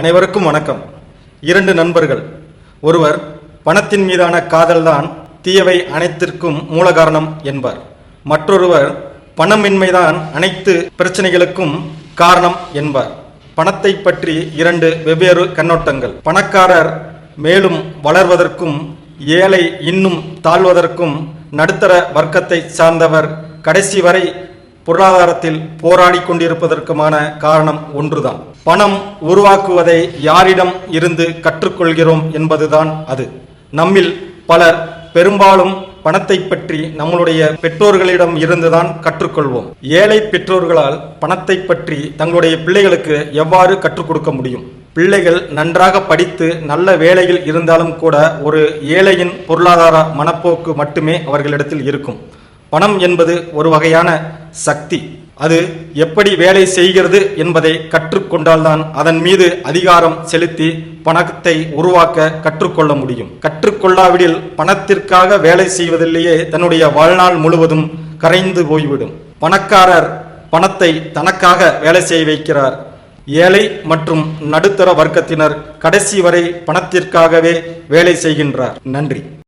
அனைவருக்கும் வணக்கம். இரண்டு நண்பர்கள். ஒருவர் பணத்தின் மீதான காதல்தான் தீயவை அனைத்திற்கும் மூல காரணம் என்பார். மற்றொருவர் பணமின்மைதான் அனைத்து பிரச்சனைகளுக்கும் காரணம் என்பார். பணத்தை பற்றி இரண்டு வெவ்வேறு கண்ணோட்டங்கள். பணக்காரர் மேலும் வளர்வதற்கும் ஏழை இன்னும் தாழ்வதற்கும் நடுத்தர வர்க்கத்தை சார்ந்தவர் கடைசி வரை பொருளாதாரத்தில் போராடி கொண்டிருப்பதற்குமான காரணம் ஒன்றுதான். பணம் உருவாக்குவதை யாரிடம் இருந்து கற்றுக்கொள்கிறோம் என்பதுதான் அது. நம்மில் பலர் பெரும்பாலும் பணத்தை பற்றி நம்மளுடைய பெற்றோர்களிடம் இருந்துதான் கற்றுக்கொள்வோம். ஏழை பெற்றோர்களால் பணத்தை பற்றி தங்களுடைய பிள்ளைகளுக்கு எவ்வாறு கற்றுக் கொடுக்க முடியும்? பிள்ளைகள் நன்றாக படித்து நல்ல வேலையில் இருந்தாலும் கூட ஒரு ஏழையின் பொருளாதார மனப்போக்கு மட்டுமே அவர்களிடத்தில் இருக்கும். பணம் என்பது ஒரு வகையான சக்தி. அது எப்படி வேலை செய்கிறது என்பதை கற்றுக்கொண்டால்தான் அதன் மீது அதிகாரம் செலுத்தி பணத்தை உருவாக்க கற்றுக்கொள்ள முடியும். கற்றுக்கொள்ளாவிடில் பணத்திற்காக வேலை செய்வதிலேயே தன்னுடைய வாழ்நாள் முழுவதும் கரைந்து போய்விடும். பணக்காரர் பணத்தை தனக்காக வேலை செய்ய வைக்கிறார். ஏழை மற்றும் நடுத்தர வர்க்கத்தினர் கடைசி வரை பணத்திற்காகவே வேலை செய்கின்றார். நன்றி.